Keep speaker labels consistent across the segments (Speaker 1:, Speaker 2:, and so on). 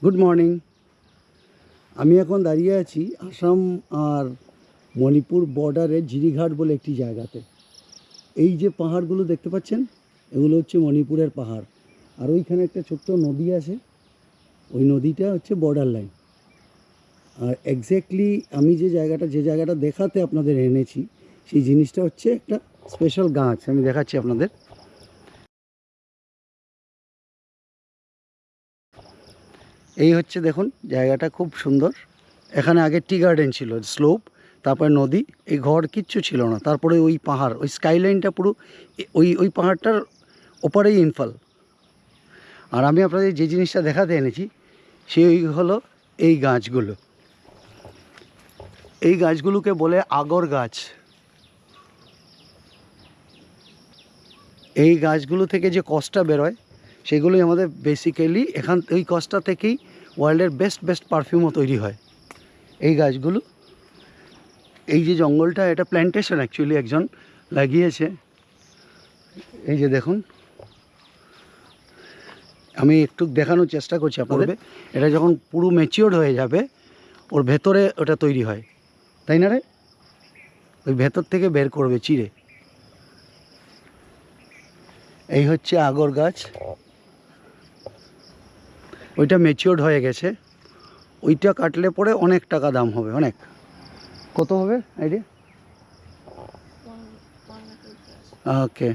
Speaker 1: Good morning. আমি এখন দাঁড়িয়ে আছি আসাম আর মণিপুর বর্ডারে জিরিঘাট বলে একটি জায়গাতে। এই যে পাহাড়গুলো দেখতে পাচ্ছেন, এগুলো হচ্ছে মণিপুরের পাহাড়। আর ওইখানে একটা ছোট্ট নদী আছে, ওই নদীটা হচ্ছে বর্ডার লাইন। আর এক্স্যাক্টলি আমি যে জায়গাটা দেখাতে আপনাদের এনেছি, সেই জিনিসটা হচ্ছে একটা স্পেশাল গাছ। আমি দেখাচ্ছি আপনাদের। এই হচ্ছে দেখুন, জায়গাটা খুব সুন্দর। এখানে আগে টি গার্ডেন ছিল, স্লোপ, তারপরে নদী, এই ঘর কিচ্ছু ছিল না। তারপরে ওই পাহাড়, ওই স্কাইলাইনটা পুরো ওই পাহাড়টার ওপারেই ইম্ফল। আর আমি আপনাদের যে জিনিসটা দেখাতে এনেছি সেই হলো এই গাছগুলো। এই গাছগুলোকে বলে আগর গাছ। এই গাছগুলো থেকে যে কসটা বেরোয় সেগুলোই আমাদের বেসিক্যালি এই কসটা থেকেই ওয়ার্ল্ডের বেস্ট পারফিউমও তৈরি হয়। এই গাছগুলো, এই যে জঙ্গলটা, এটা প্ল্যান্টেশন অ্যাকচুয়ালি একজন লাগিয়েছে। এই যে দেখুন, আমি একটু দেখানোর চেষ্টা করছি আপনাদের। এটা যখন পুরো ম্যাচিওর হয়ে যাবে, ওর ভেতরে ওটা তৈরি হয়, তাই না রে? ওই ভেতর থেকে বের করবে চিড়ে। এই হচ্ছে আগর গাছ। ওইটা ম্যাচিওর্ড হয়ে গেছে। ওইটা কাটলে পরে অনেক টাকা দাম হবে। অনেক। কত হবে আইডিয়া? ওকে।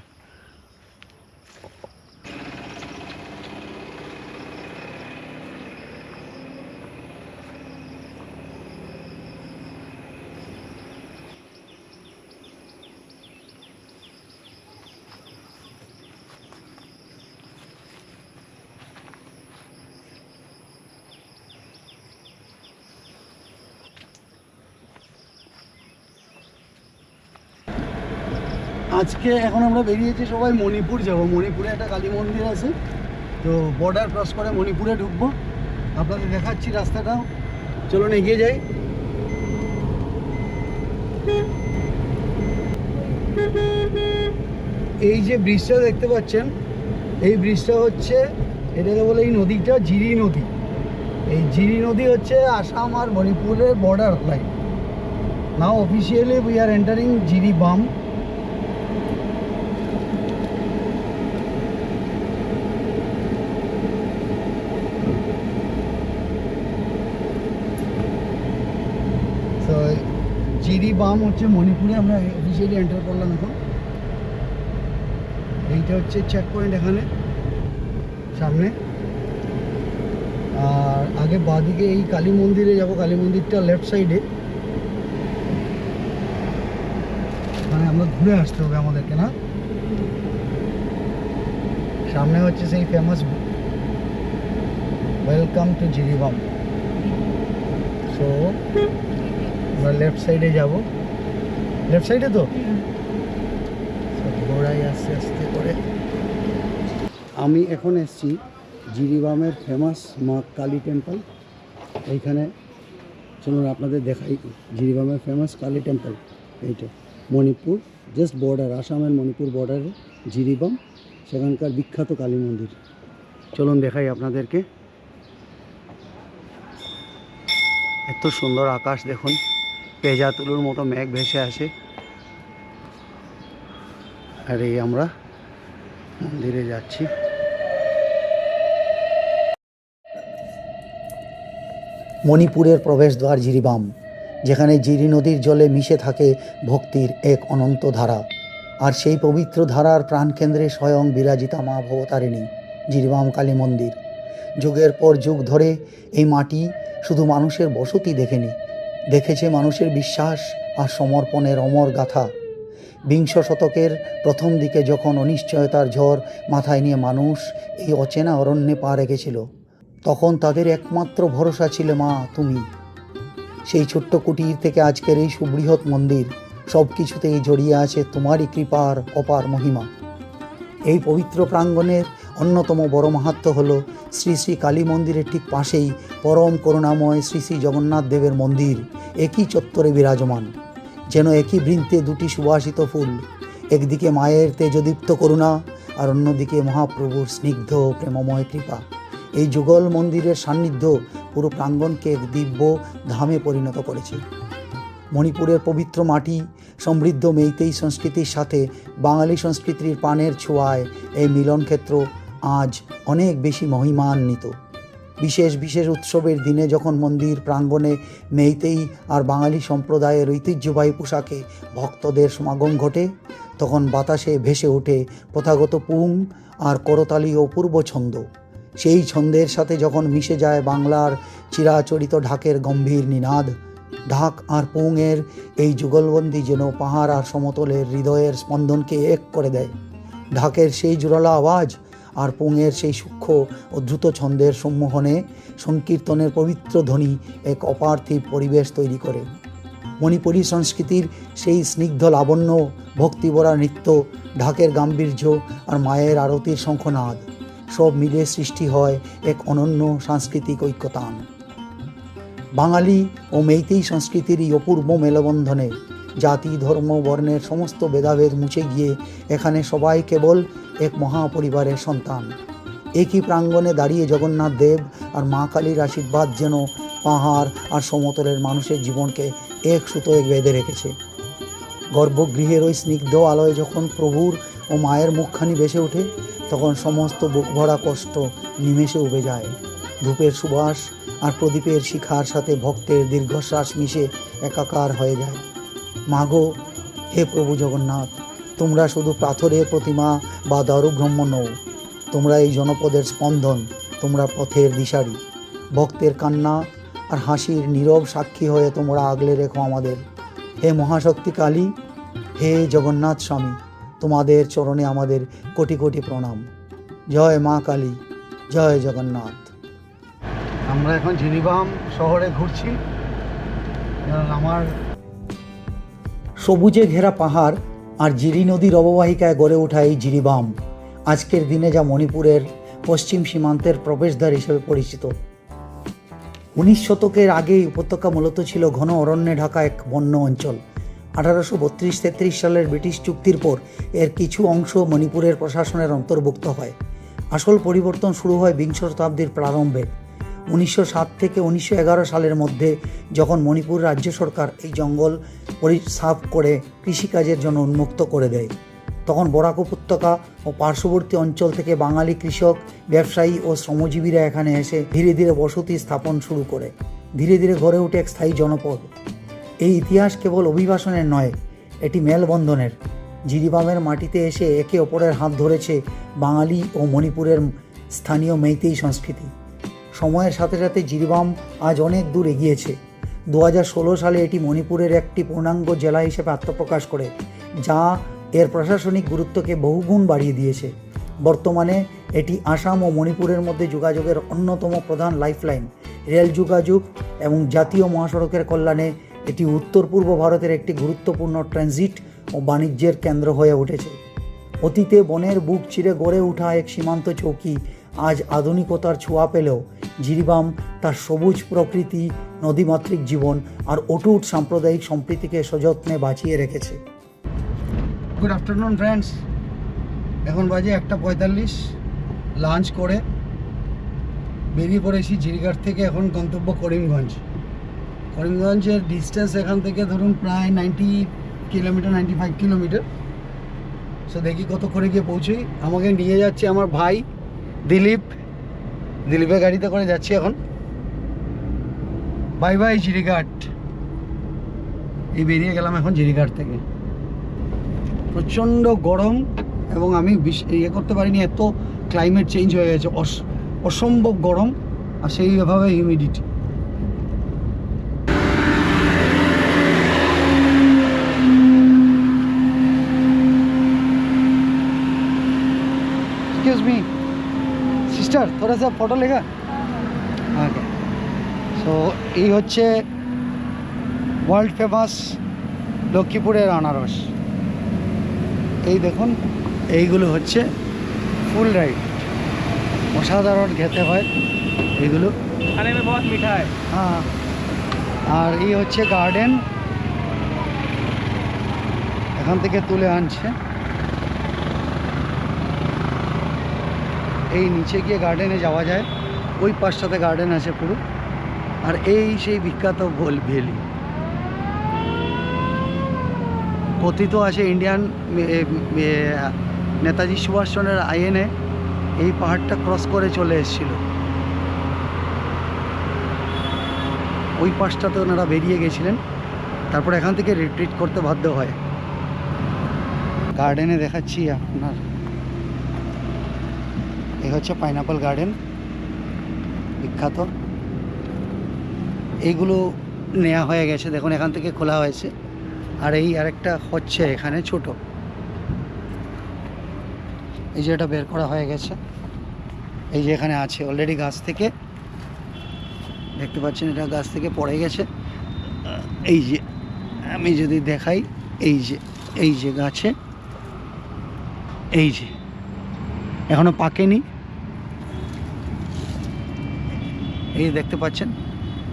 Speaker 1: আজকে এখন আমরা বেরিয়েছি সবাই মণিপুর যাব। মণিপুরে একটা কালী মন্দির আছে, তো বর্ডার ক্রস করে মণিপুরে ঢুকবো। আপনাদের দেখাচ্ছি রাস্তাটাও। চলুন এগিয়ে যাই। এই যে ব্রিজটা দেখতে পাচ্ছেন, এই ব্রিজটা হচ্ছে, এটাকে বলে এই নদীটা জিরি নদী। এই জিরি নদী হচ্ছে আসাম আর মণিপুরের border line. Now officially we are entering Jiribam. তো জিরি বাম হচ্ছে মণিপুরে আমরা অফিসিয়ালি এন্টার করলাম এখন। এইটা হচ্ছে চেক পয়েন্ট এখানে সামনে। আর আগে বাঁদিকে এই কালী মন্দিরে যাব। কালী মন্দিরটা লেফট সাইডে, মানে আমরা ঘুরে আসতে হবে আমাদেরকে, না? সামনে হচ্ছে সেই famous welcome to Jiribam. So আমরা লেফট সাইডে যাব। লেফট সাইডে তো ঘোড়াই আস্তে আস্তে করে। আমি এখন এসেছি জিরিবামের ফেমাস মা কালী টেম্পল। এইখানে চলুন আপনাদের দেখাই জিরিবামের ফেমাস কালী টেম্পল। এইটা মণিপুর, জাস্ট বর্ডার, আসামের মণিপুর বর্ডারে জিরিবাম, সেখানকার বিখ্যাত কালী মন্দির। চলুন দেখাই আপনাদেরকে। এত সুন্দর আকাশ দেখুন, পেঁজা তুলোর মতো মেঘ ভেসে আসে। আর এই আমরা মন্দিরে যাচ্ছি।
Speaker 2: মণিপুরের প্রবেশদ্বার জিরিবাম, যেখানে জিরি নদীর জলে মিশে থাকে ভক্তির এক অনন্ত ধারা। আর সেই পবিত্র ধারার প্রাণকেন্দ্রে স্বয়ং বিরাজিতা মা ভবতারিণী জিরিবাম কালী মন্দির। যুগের পর যুগ ধরে এই মাটি শুধু মানুষের বসতি দেখেনি, দেখেছে মানুষের বিশ্বাস আর সমর্পণের অমর গাথা। বিংশ শতকের প্রথম দিকে যখন অনিশ্চয়তার ঝড় মাথায় নিয়ে মানুষ এই অচেনা অরণ্যে পা রেখেছিল, তখন তাদের একমাত্র ভরসা ছিল মা তুমি। সেই ছোট্ট কুটির থেকে আজকের এই সুবৃহৎ মন্দির, সব কিছুতেই জড়িয়ে আছে তোমারই কৃপার অপার মহিমা। এই পবিত্র প্রাঙ্গণের অন্যতম বড় মাহাত্ম্য হল শ্রী শ্রী কালী মন্দিরের ঠিক পাশেই পরম করুণাময় শ্রী শ্রী জগন্নাথ দেবের মন্দির একই চত্বরে বিরাজমান, যেন একই বৃন্তে দুটি সুবাসিত ফুল। একদিকে মায়ের তেজদীপ্ত করুণা, আর অন্যদিকে মহাপ্রভুর স্নিগ্ধ প্রেমময় কৃপা। এই যুগল মন্দিরের সান্নিধ্য পুরো প্রাঙ্গণকে এক দিব্য ধামে পরিণত করেছে। মণিপুরের পবিত্র মাটি, সমৃদ্ধ মেইতেই সংস্কৃতির সাথে বাঙালি সংস্কৃতির প্রাণের ছোঁয়ায় এই মিলনক্ষেত্র আজ অনেক বেশি মহিমান্বিত। বিশেষ বিশেষ উৎসবের দিনে যখন মন্দির প্রাঙ্গণে মেইতেই আর বাঙালি সম্প্রদায়ের ঐতিহ্যবাহী পোশাকে ভক্তদের সমাগম ঘটে, তখন বাতাসে ভেসে ওঠে প্রথাগত পুং আর করতালি অপূর্ব ছন্দ। সেই ছন্দের সাথে যখন মিশে যায় বাংলার চিরাচরিত ঢাকের গম্ভীর নিনাদ, ঢাক আর পুংয়ের এই যুগলবন্দি যেন পাহাড় আর সমতলের হৃদয়ের স্পন্দনকে এক করে দেয়। ঢাকের সেই জোরালো আওয়াজ আর পুংয়ের সেই সূক্ষ্ম ও দ্রুত ছন্দের সম্মোহনে সংকীর্তনের পবিত্র ধ্বনি এক অপার্থিব পরিবেশ তৈরি করে। মণিপুরী সংস্কৃতির সেই স্নিগ্ধ লাবণ্য, ভক্তিভরা নৃত্য, ঢাকের গাম্ভীর্য আর মায়ের আরতির শঙ্খনাদ সব মিলে সৃষ্টি হয় এক অনন্য সাংস্কৃতিক ঐক্যতান। বাঙালি ও মেইতেই সংস্কৃতির এই অপূর্ব মেলবন্ধনে জাতি, ধর্ম, বর্ণের সমস্ত ভেদাভেদ মুছে গিয়ে এখানে সবাই কেবল এক মহাপরিবারের সন্তান। একই প্রাঙ্গণে দাঁড়িয়ে জগন্নাথ দেব আর মা কালীর আশীর্বাদ যেন পাহাড় আর সমতলের মানুষের জীবনকে এক সুতোয় বেঁধে রেখেছে। গর্ভগৃহের ওই স্নিগ্ধ আলোয় যখন প্রভুর ও মায়ের মুখখানি ভেসে ওঠে, তখন সমস্ত বুক ভরা কষ্ট নিমেষে উবে যায়। ধূপের সুবাস আর প্রদীপের শিখার সাথে ভক্তের দীর্ঘশ্বাস মিশে একাকার হয়ে যায়। মাগো, হে প্রভু জগন্নাথ, তোমরা শুধু পাথরের প্রতিমা বা দারুব্রহ্ম নও, তোমরা এই জনপদের স্পন্দন, তোমরা পথের দিশারি। ভক্তের কান্না আর হাসির নীরব সাক্ষী হয়ে তোমরা আগলে রেখো আমাদের। হে মহাশক্তি কালী, হে জগন্নাথ স্বামী, তোমাদের চরণে আমাদের কোটি কোটি প্রণাম। জয় মা কালী, জয় জগন্নাথ।
Speaker 1: আমরা এখন জিরিবাম শহরে ঘুরছি। আমার
Speaker 2: সবুজে ঘেরা পাহাড় আর জিরি নদীর অববাহিকায় গড়ে ওঠা এই জিরিবাম আজকের দিনে যা মণিপুরের পশ্চিম সীমান্তের প্রবেশদ্বার হিসেবে পরিচিত। 19 শতকের আগে এই উপত্যকা মূলত ছিল ঘন অরণ্যে ঢাকা এক বন্য অঞ্চল। 1832-33 সালের ব্রিটিশ চুক্তির পর এর কিছু অংশ মণিপুরের প্রশাসনের অন্তর্ভুক্ত হয়। আসল পরিবর্তন শুরু হয় বিংশ শতাব্দীর প্রারম্ভে। 1907 থেকে 1911 সালের মধ্যে যখন মণিপুর রাজ্য সরকার এই জঙ্গল সাফ করে কৃষিকাজের জন্য উন্মুক্ত করে দেয়, তখন বরাক উপত্যকা ও পার্শ্ববর্তী অঞ্চল থেকে বাঙালি কৃষক, ব্যবসায়ী ও শ্রমজীবীরা এখানে এসে ধীরে ধীরে বসতি স্থাপন শুরু করে। ধীরে ধীরে গড়ে ওঠে এক স্থায়ী জনপদ। এই ইতিহাস কেবল অভিবাসনের নয়, এটি মেলবন্ধনের। জিরিবামের মাটিতে এসে একে অপরের হাত ধরেছে বাঙালি ও মণিপুরের স্থানীয় মেইতেই সংস্কৃতি। সময়ের সাথে সাথে জিরিবাম আজ অনেক দূর এগিয়েছে। 2016 সালে এটি মণিপুরের একটি পূর্ণাঙ্গ জেলা হিসেবে আত্মপ্রকাশ করে, যা এর প্রশাসনিক গুরুত্বকে বহুগুণ বাড়িয়ে দিয়েছে। বর্তমানে এটি আসাম ও মণিপুরের মধ্যে যোগাযোগের অন্যতম প্রধান লাইফলাইন। রেল যোগাযোগ এবং জাতীয় মহাসড়কের কল্যাণে এটি উত্তর পূর্ব ভারতের একটি গুরুত্বপূর্ণ ট্রানজিট ও বাণিজ্যের কেন্দ্র হয়ে উঠেছে। অতীতে বনের বুক চিরে গড়ে ওঠা এক সীমান্ত চৌকি আজ আধুনিকতার ছোঁয়া পেলেও জিরিবাম তার সবুজ প্রকৃতি, নদীমাতৃক জীবন আর অটুট সাম্প্রদায়িক সম্প্রীতিকে সযত্নে বাঁচিয়ে রেখেছে।
Speaker 1: গুড আফটারনুন ফ্রেন্ডস, এখন বাজে 1:45। লাঞ্চ করে বেরিয়ে পড়েছি জিরিঘাট থেকে। এখন গন্তব্য করিমগঞ্জ। করিমগঞ্জের ডিস্টেন্স এখান থেকে ধরুন প্রায় 95 কিলোমিটার। সো দেখি কত করে গিয়ে পৌঁছই। আমাকে নিয়ে যাচ্ছে আমার ভাই দিলীপের গাড়িতে করে যাচ্ছি এখন। Bye bye Jirighat. এই বেরিয়ে গেলাম এখন জিরিঘাট থেকে। প্রচণ্ড গরম এবং আমি করতে পারিনি, এত ক্লাইমেট চেঞ্জ হয়ে গেছে, অসম্ভব গরম আর সেইভাবে হিউমিডিটি। एक्सक्यूज मी सिस्टर, थोड़ा सा फोटो लेगा? ओके। सो এই হচ্ছে ওয়ার্ল্ড ফেমাস লক্ষ্মীপুরের আনারস। এই দেখুন, এইগুলো হচ্ছে ফুল রাইড, অসাধারণ খেতে হয় এইগুলো, খানে में बहुत मीठा है। হ্যাঁ, আর এই হচ্ছে গার্ডেন, এখান থেকে তুলে আনছে। এই নিচে গিয়ে গার্ডেনে যাওয়া যায়। ওই পাশটাতে গার্ডেন আছে পুরো। আর এই সেই বিখ্যাত ভ্যালি, কথিত আছে ইন্ডিয়ান নেতাজি সুভাষচন্দ্রের আইএনএ এই পাহাড়টা ক্রস করে চলে এসেছিল। ওই পাশটাতে ওনারা বেরিয়ে গেছিলেন, তারপর এখান থেকে রিট্রিট করতে বাধ্য হয়। গার্ডেনে দেখাচ্ছি আপনার, এই হচ্ছে পাইনাপল গার্ডেন বিখ্যাত। এইগুলো নেওয়া হয়ে গেছে, দেখুন এখান থেকে খোলা হয়েছে। আর এই আরেকটা হচ্ছে এখানে ছোট, এই যে এটা বের করা হয়ে গেছে, এই যে এখানে আছে অলরেডি গাছ থেকে দেখতে পাচ্ছেন, এটা গাছ থেকে পড়ে গেছে। এই যে আমি যদি দেখাই, এই যে গাছে, এই যে এখনো পাকেনি, এই দেখতে পাচ্ছেন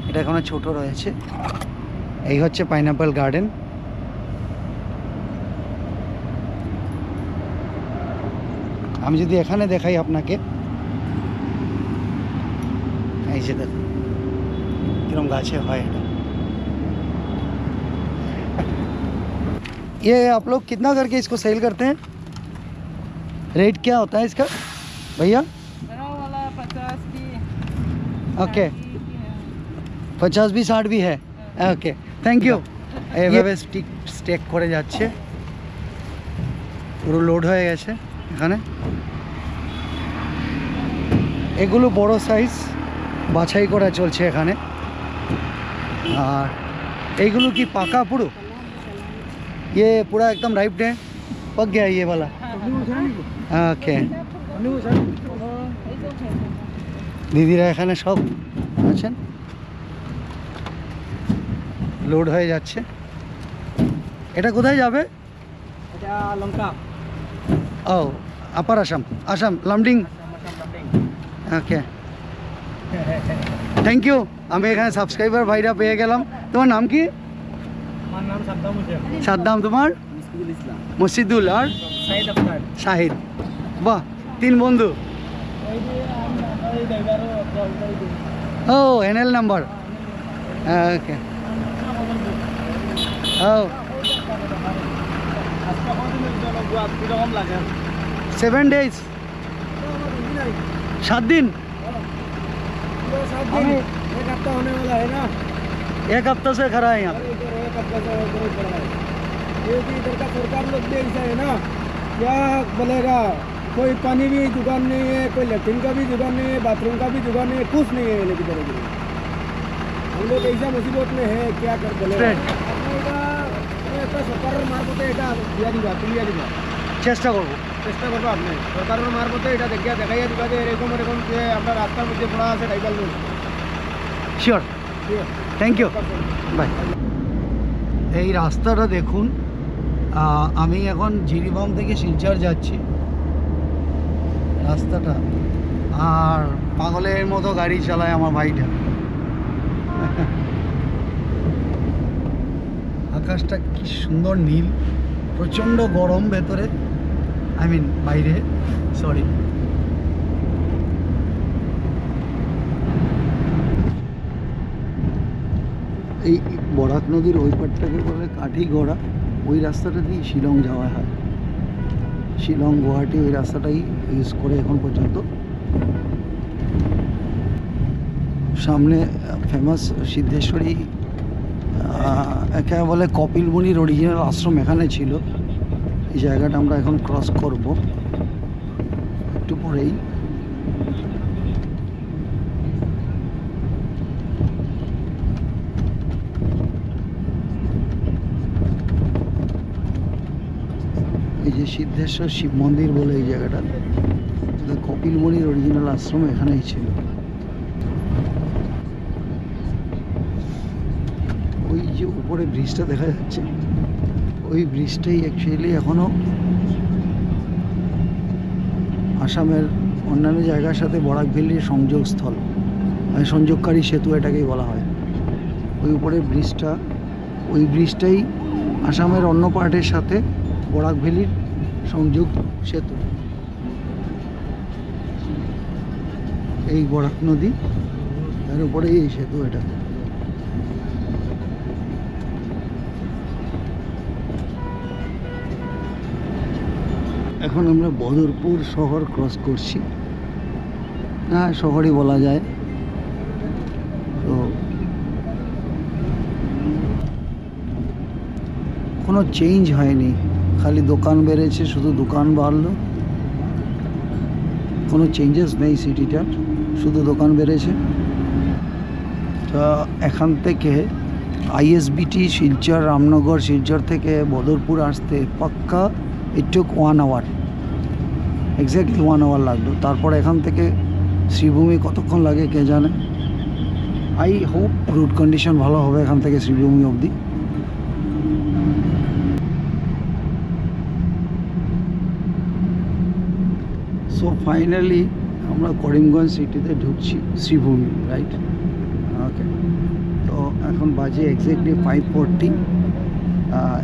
Speaker 1: এটা এখনো ছোট রয়েছে। এই হচ্ছে পাইনাপল গার্ডেন। আমি যদি এখানে দেখাই আপনাকে, এই যে দেখুন কিরম গাছে হয় এটা। ये आप लोग कितना करके इसको सेल करते हैं? रेट क्या होता है इसका भैया?
Speaker 3: वाला 50 की
Speaker 1: ओके, 50 भी 60 भी है। ওকে, থ্যাংক ইউ। এইভাবে স্টেক করে যাচ্ছে, পুরো লোড হয়ে গেছে এখানে। এগুলো বড় সাইজ বাছাই করা চলছে এখানে। আর এইগুলো কি পাকা পুরো? ये पूरा एकदम राइप है, पक गया ये वाला। ओके, দিদিরা এখানে সব আছেন, লোড হয়ে যাচ্ছে। এটা কোথায় যাবে?
Speaker 3: এটা লঙ্কা,
Speaker 1: ও আপার আসাম, আসাম লামডিং। ওকে, থ্যাংক ইউ। আমি এখানে সাবস্ক্রাইবার ভাইরা পেয়ে গেলাম। তোমার নাম কি?
Speaker 3: আমার নাম সাদ্দাম হোসেন।
Speaker 1: সাদ্দাম, তোমার?
Speaker 3: মুশকিদুল ইসলাম।
Speaker 1: মসজিদুল, আর
Speaker 3: সাইদ আফতার।
Speaker 1: শাহিদ। বাহ, 3 বন্ধু।
Speaker 3: এই যে এই ড্রাইভারও কল করে দিই।
Speaker 1: ও এনএল নাম্বার। ওকে, ও
Speaker 3: আজকে কতদিনের জন্য গুয়াত কিরকম লাগে?
Speaker 1: 7 days, 7 दिन।
Speaker 3: पूरा 7 दिन, एक हफ्ता होने वाला है ना।
Speaker 1: 1 हफ्ता से खड़ा है यहाँ।
Speaker 3: इधर एक हफ्ता से उधर ही पड़ा है। ये भी इधर का सरकार लोग भी ऐसा है ना, क्या बोलेगा, कोई पानी भी जुगाड़ नहीं है, कोई लेट्रिन का भी जुगाड़ नहीं है, बाथरूम का भी जुगाड़ नहीं है, कुछ नहीं है लेकिन इधर हम लोग ऐसा मुसीबत में है, क्या कर बोलेगा। सरकार मार्फते এটা দিয়া দিবা, তুলিয়া দিবা,
Speaker 1: চেষ্টা করবো।
Speaker 3: চেষ্টা করবো। আপনি সরকারের মারফতে এটা দেখাইয়া দিবা যে এরকম এরকম যে আপনার রাস্তার মধ্যে পড়া আছে ড্রাইভার লোক।
Speaker 1: Sure, thank you, bye. এই রাস্তাটা দেখুন, আমি এখন জিরিবাম থেকে শিলচর যাচ্ছি রাস্তাটা, আর পাগলের মতো গাড়ি চালায় আমার ভাইটা। আকাশটা কি সুন্দর নীল, প্রচণ্ড গরম ভেতরে, আই মিন বাইরে, সরি। এই বরাক নদীর ওই পাটটাকে বলে কাঠিগড়া। ওই রাস্তাটা দিয়ে শিলং যাওয়া হয়, শিলং গুয়াহাটি ওই রাস্তাটাই ইউজ করে এখন পর্যন্ত। সামনে ফেমাস সিদ্ধেশ্বরী, একে বলে কপিল মুনির অরিজিনাল আশ্রম এখানে ছিল। এই জায়গাটা আমরা এখন ক্রস করব একটু পরেই। এই যে সিদ্ধেশ্বর শিব মন্দির বলে এই জায়গাটা, কপিল মুনির অরিজিনাল আশ্রম এখানেই ছিল। ওই যে উপরে ব্রিজটা দেখা যাচ্ছে, ওই ব্রিজটাই অ্যাকচুয়ালি এখনও আসামের অন্যান্য জায়গার সাথে বরাক ভ্যালির সংযোগস্থল, মানে সংযোগকারী সেতু এটাকেই বলা হয়। ওই উপরের ব্রিজটা, ওই ব্রিজটাই আসামের অন্য পার্টের সাথে বরাক ভ্যালির সংযোগ সেতু। এই বরাক নদী, তার উপরে এই সেতু এটা। এখন আমরা বদরপুর শহর ক্রস করছি, হ্যাঁ শহরই বলা যায়। তো কোনো চেঞ্জ হয়নি, খালি দোকান বেড়েছে, শুধু দোকান বাড়লো, কোনো চেঞ্জেস নেই সিটিটার, শুধু দোকান বেড়েছে। তা এখান থেকে আইএসবিটি শিলচর, রামনগর, শিলচর থেকে বদরপুর আসতে পাক্কা ইট টুক 1 আওয়ার, এক্স্যাক্টলি 1 আওয়ার লাগলো। তারপর এখান থেকে শ্রীভূমি কতক্ষণ লাগে কে জানে। আই হোপ রুট কন্ডিশন ভালো হবে এখান থেকে শ্রীভূমি অবধি। সো ফাইনালি আমরা করিমগঞ্জ সিটিতে ঢুকছি, শ্রীভূমি, রাইট? ওকে, তো এখন বাজে এক্স্যাক্টলি 5:40।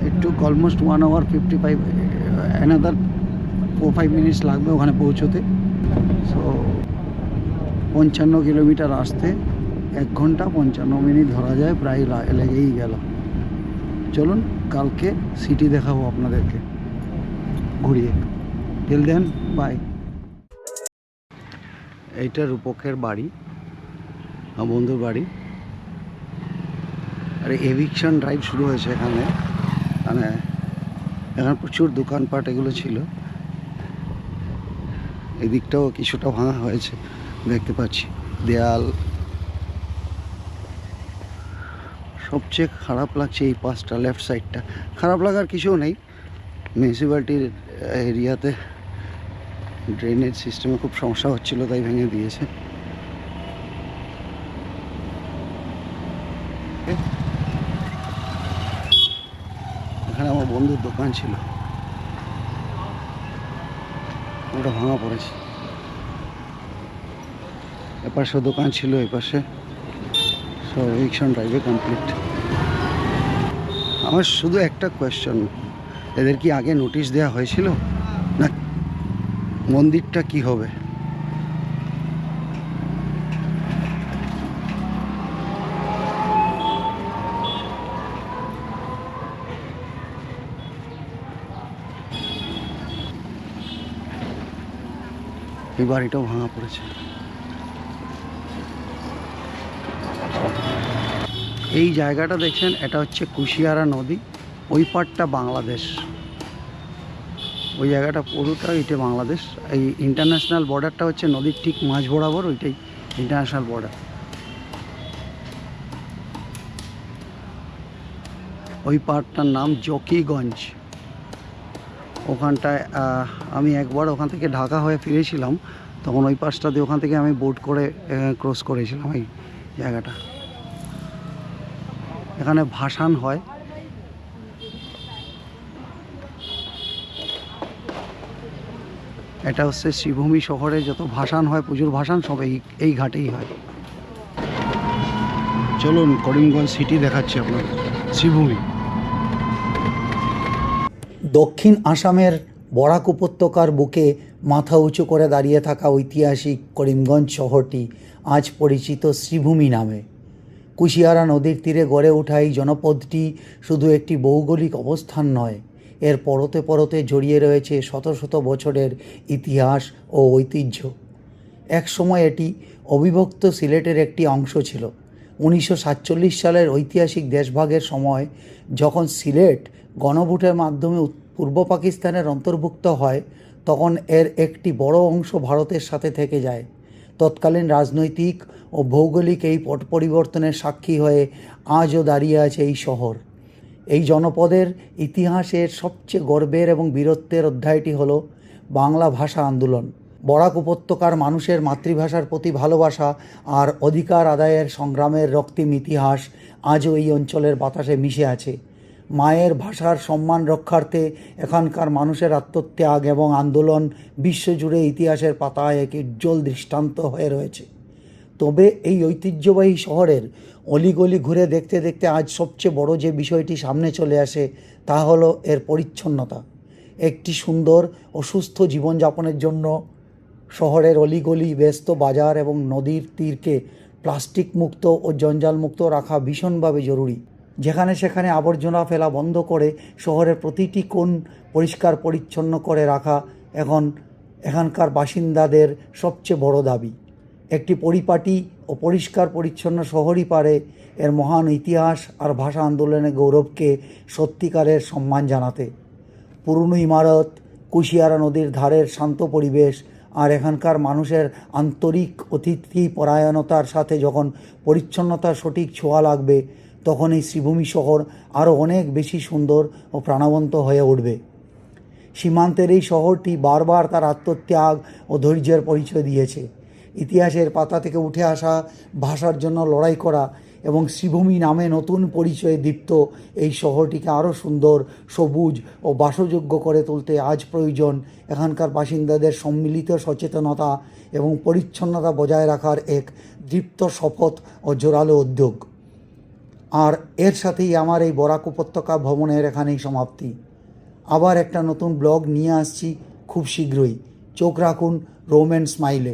Speaker 1: ইট টুক অলমোস্ট 1 আওয়ার 55, অ্যানাদার 4-5 মিনিটস লাগবে ওখানে পৌঁছোতে। সো 55 কিলোমিটার আসতে 1 ঘন্টা 55 মিনিট ধরা যায়, প্রায় লেগেই গেল। চলুন কালকে সিটি দেখাবো আপনাদেরকে ঘুরিয়ে। Till then bye. এইটা রূপকের বাড়ি, আমার বন্ধুর বাড়ি। আর এভিকশন ড্রাইভ শুরু হয়েছে এখানে, মানে এখানে প্রচুর দোকানপাট এগুলো ছিল। এদিকটাও কিছুটা ভাঙা হয়েছে দেখতে পাচ্ছি, দেয়াল। সবচেয়ে খারাপ লাগছে এই পাশটা, লেফট সাইডটা। খারাপ লাগার কিছু নেই, মিউনিসিপ্যালিটির এরিয়াতে ড্রেনেজ সিস্টেমে খুব সমস্যা হচ্ছিল, তাই ভেঙে দিয়েছে। এখানে আমার বন্ধুর দোকান ছিল, ওটা ভাঙা পড়েছে। এপাশে দোকান ছিল, এপাশে সব এভিকশন ড্রাইভে কমপ্লিট। আমার শুধু একটা কোয়েশ্চন, এদের কি আগে নোটিশ দেওয়া হয়েছিল না? মন্দিরটা কি হবে? এই বাড়িটাও ভাঙা পড়েছে। এই জায়গাটা দেখছেন, এটা হচ্ছে কুশিয়ারা নদী, ওই পাড়টা বাংলাদেশ, ওই জায়গাটা পুরোটা এটা বাংলাদেশ। এই ইন্টারন্যাশনাল বর্ডারটা হচ্ছে নদীর ঠিক মাঝ বরাবর, ওইটাই ইন্টারন্যাশনাল বর্ডার। ওই পাড়টার নাম জকিগঞ্জ। ওখানটায় আমি একবার ওখান থেকে ঢাকা হয়ে ফিরেছিলাম, তখন ওই পাশটা দিয়ে ওখান থেকে আমি বোট করে ক্রস করেছিলাম এই জায়গাটা। এখানে ভাসান হয়, এটা হচ্ছে শ্রীভূমি শহরে যত ভাসান হয়, পুজোর ভাসান সব এই ঘাটেই হয়। চলুন করিমগঞ্জ সিটি দেখাচ্ছি আপনাদের, শ্রীভূমি।
Speaker 2: দক্ষিণ আসামের বরাক উপত্যকার বুকে মাথা উঁচু করে দাঁড়িয়ে থাকা ঐতিহাসিক করিমগঞ্জ শহরটি আজ পরিচিত শ্রীভূমি নামে। কুশিয়ারা নদীর তীরে গড়ে ওঠা এই জনপদটি শুধু একটি ভৌগোলিক অবস্থান নয়, এর পরতে পরতে জড়িয়ে রয়েছে শত শত বছরের ইতিহাস ও ঐতিহ্য। একসময় এটি অবিভক্ত সিলেটের একটি অংশ ছিল। 1947 সালের ঐতিহাসিক দেশভাগের সময় যখন সিলেট গণভোটের মাধ্যমে পূর্ব পাকিস্তানের অন্তর্ভুক্ত হয়, তখন এর একটি বড় অংশ ভারতের সাথে থেকে যায়। তৎকালীন রাজনৈতিক ও ভৌগোলিক এই পট পরিবর্তনের সাক্ষী হয়ে আজও দাঁড়িয়ে আছে এই শহর। এই জনপদের ইতিহাসের সবচেয়ে গর্বের এবং বীরত্বের অধ্যায়টি হলো বাংলা ভাষা আন্দোলন। বরাক উপত্যকার মানুষের মাতৃভাষার প্রতি ভালোবাসা আর অধিকার আদায়ের সংগ্রামের রক্তিম ইতিহাস আজও এই অঞ্চলের বাতাসে মিশে আছে। মায়ের ভাষার সম্মান রক্ষার্থে এখানকার মানুষের আত্মত্যাগ এবং আন্দোলন বিশ্বজুড়ে ইতিহাসের পাতায় এক উজ্জ্বল দৃষ্টান্ত হয়ে রয়েছে। তবে এই ঐতিহ্যবাহী শহরের অলিগলি ঘুরে দেখতে দেখতে আজ সবচেয়ে বড় যে বিষয়টি সামনে চলে আসে তা হলো এর পরিচ্ছন্নতা। একটি সুন্দর ও সুস্থ জীবনযাপনের জন্য শহরের অলিগলি, ব্যস্ত বাজার এবং নদীর তীরকে প্লাস্টিক মুক্ত ও জঞ্জাল মুক্ত রাখা ভীষণভাবে জরুরি। যেখানে সেখানে আবর্জনা ফেলা বন্ধ করে শহরের প্রতিটি কোণ পরিষ্কার পরিচ্ছন্ন করে রাখা এখানকার বাসিন্দাদের সবচেয়ে বড় দাবি। একটি পরিপাটি ও পরিষ্কার পরিচ্ছন্ন শহরই পারে এর মহান ইতিহাস আর ভাষা আন্দোলনের গৌরবকে সত্যিকারের সম্মান জানাতে। পুরনো ইমারত, কুশিয়ারা নদীর ধারের শান্ত পরিবেশ আর এখানকার মানুষের আন্তরিক অতিথি পরায়ণতার সাথে যখন পরিচ্ছন্নতার সঠিক ছোঁয়া লাগবে, তখন এই শ্রীভূমি শহর আরও অনেক বেশি সুন্দর ও প্রাণবন্ত হয়ে উঠবে। সীমান্তের এই শহরটি বারবার তার আত্মত্যাগ ও ধৈর্যের পরিচয় দিয়েছে। ইতিহাসের পাতা থেকে উঠে আসা ভাষার জন্য লড়াই করা এবং শ্রীভূমি নামে নতুন পরিচয়ে দীপ্ত এই শহরটিকে আরও সুন্দর, সবুজ ও বাসযোগ্য করে তুলতে আজ প্রয়োজন এখানকার বাসিন্দাদের সম্মিলিত সচেতনতা এবং পরিচ্ছন্নতা বজায় রাখার এক দৃপ্ত শপথ ও জোরালো উদ্যোগ। আর এর সাথেই আমার এই বরাক উপত্যকা ভ্রমণের এখানেই সমাপ্তি। আবার একটা নতুন ব্লগ নিয়ে আসছি খুব শীঘ্রই। চোখ রাখুন রোম অ্যান্ড স্মাইলে।